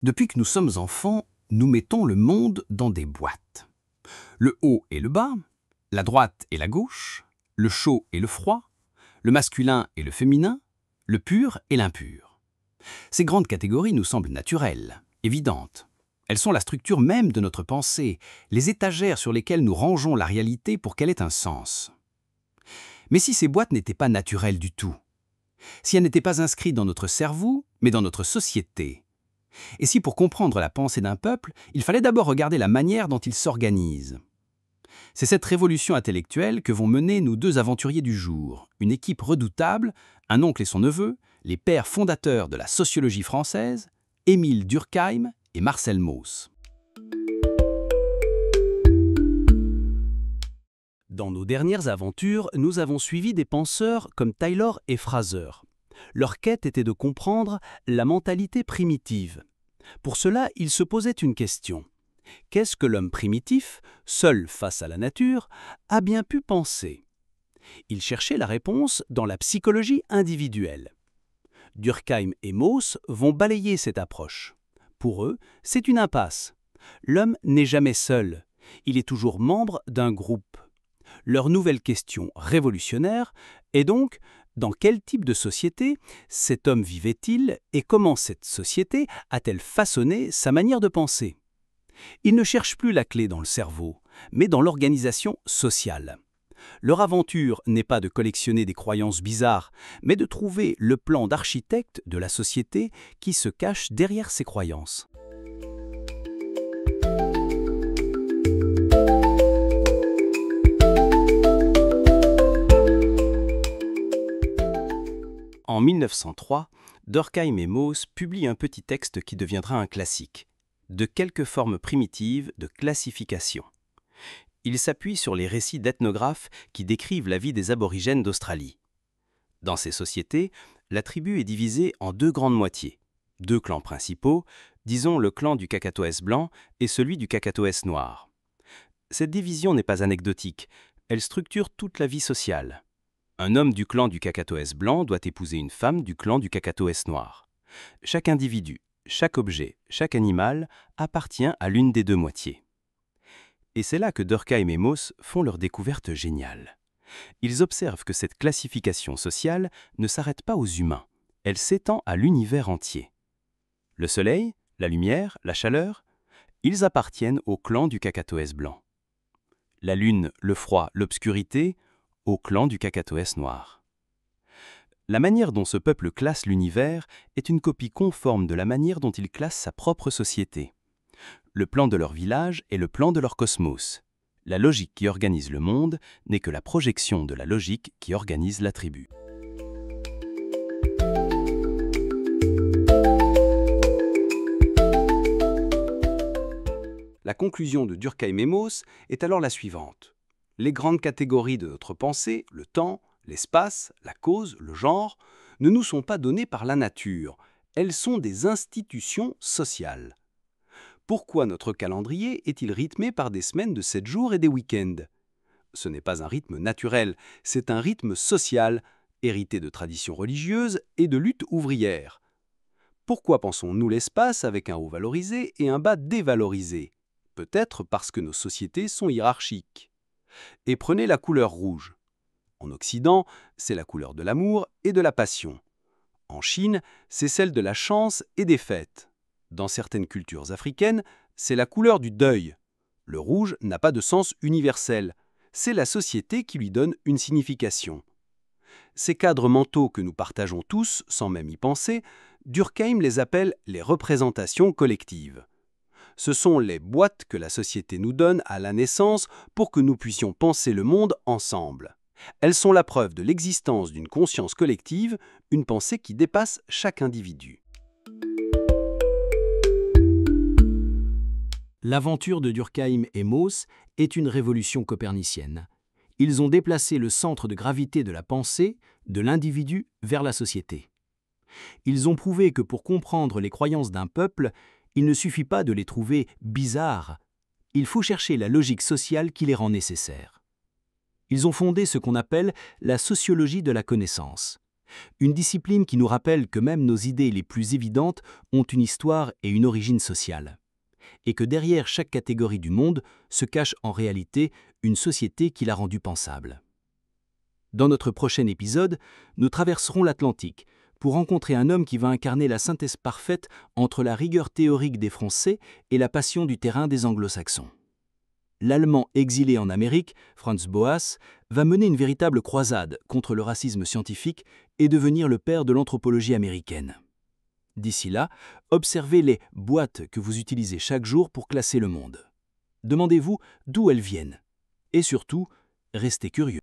Depuis que nous sommes enfants, nous mettons le monde dans des boîtes. Le haut et le bas, la droite et la gauche, le chaud et le froid, le masculin et le féminin, le pur et l'impur. Ces grandes catégories nous semblent naturelles, évidentes. Elles sont la structure même de notre pensée, les étagères sur lesquelles nous rangeons la réalité pour qu'elle ait un sens. Mais si ces boîtes n'étaient pas naturelles du tout, si elles n'étaient pas inscrites dans notre cerveau, mais dans notre société, et si pour comprendre la pensée d'un peuple, il fallait d'abord regarder la manière dont il s'organise. C'est cette révolution intellectuelle que vont mener nos deux aventuriers du jour, une équipe redoutable, un oncle et son neveu, les pères fondateurs de la sociologie française, Émile Durkheim et Marcel Mauss. Dans nos dernières aventures, nous avons suivi des penseurs comme Taylor et Fraser. Leur quête était de comprendre la mentalité primitive. Pour cela, ils se posaient une question. Qu'est-ce que l'homme primitif, seul face à la nature, a bien pu penser? Ils cherchaient la réponse dans la psychologie individuelle. Durkheim et Mauss vont balayer cette approche. Pour eux, c'est une impasse. L'homme n'est jamais seul, il est toujours membre d'un groupe. Leur nouvelle question révolutionnaire est donc: dans quel type de société cet homme vivait-il et comment cette société a-t-elle façonné sa manière de penser? Ils ne cherchent plus la clé dans le cerveau, mais dans l'organisation sociale. Leur aventure n'est pas de collectionner des croyances bizarres, mais de trouver le plan d'architecte de la société qui se cache derrière ces croyances. En 1903, Durkheim et Mauss publient un petit texte qui deviendra un classique, de quelques formes primitives de classification. Il s'appuie sur les récits d'ethnographes qui décrivent la vie des aborigènes d'Australie. Dans ces sociétés, la tribu est divisée en deux grandes moitiés, deux clans principaux, disons le clan du Kakatoès blanc et celui du Kakatoès noir. Cette division n'est pas anecdotique, elle structure toute la vie sociale. Un homme du clan du Kakatoès blanc doit épouser une femme du clan du Kakatoès noir. Chaque individu, chaque objet, chaque animal appartient à l'une des deux moitiés. Et c'est là que Durkheim et Mauss font leur découverte géniale. Ils observent que cette classification sociale ne s'arrête pas aux humains, elle s'étend à l'univers entier. Le soleil, la lumière, la chaleur, ils appartiennent au clan du Kakatoès blanc. La lune, le froid, l'obscurité, au clan du Kakatoès noir. La manière dont ce peuple classe l'univers est une copie conforme de la manière dont il classe sa propre société. Le plan de leur village est le plan de leur cosmos. La logique qui organise le monde n'est que la projection de la logique qui organise la tribu. La conclusion de Durkheim et Mauss est alors la suivante. Les grandes catégories de notre pensée, le temps, l'espace, la cause, le genre, ne nous sont pas données par la nature, elles sont des institutions sociales. Pourquoi notre calendrier est-il rythmé par des semaines de 7 jours et des week-ends? Ce n'est pas un rythme naturel, c'est un rythme social, hérité de traditions religieuses et de luttes ouvrières. Pourquoi pensons-nous l'espace avec un haut valorisé et un bas dévalorisé? Peut-être parce que nos sociétés sont hiérarchiques. Et prenez la couleur rouge. En Occident, c'est la couleur de l'amour et de la passion. En Chine, c'est celle de la chance et des fêtes. Dans certaines cultures africaines, c'est la couleur du deuil. Le rouge n'a pas de sens universel. C'est la société qui lui donne une signification. Ces cadres mentaux que nous partageons tous, sans même y penser, Durkheim les appelle les représentations collectives. Ce sont les boîtes que la société nous donne à la naissance pour que nous puissions penser le monde ensemble. Elles sont la preuve de l'existence d'une conscience collective, une pensée qui dépasse chaque individu. L'aventure de Durkheim et Mauss est une révolution copernicienne. Ils ont déplacé le centre de gravité de la pensée, de l'individu vers la société. Ils ont prouvé que pour comprendre les croyances d'un peuple, il ne suffit pas de les trouver bizarres, il faut chercher la logique sociale qui les rend nécessaires. Ils ont fondé ce qu'on appelle la sociologie de la connaissance, une discipline qui nous rappelle que même nos idées les plus évidentes ont une histoire et une origine sociale, et que derrière chaque catégorie du monde se cache en réalité une société qui l'a rendue pensable. Dans notre prochain épisode, nous traverserons l'Atlantique pour rencontrer un homme qui va incarner la synthèse parfaite entre la rigueur théorique des Français et la passion du terrain des Anglo-Saxons. L'Allemand exilé en Amérique, Franz Boas, va mener une véritable croisade contre le racisme scientifique et devenir le père de l'anthropologie américaine. D'ici là, observez les boîtes que vous utilisez chaque jour pour classer le monde. Demandez-vous d'où elles viennent. Et surtout, restez curieux.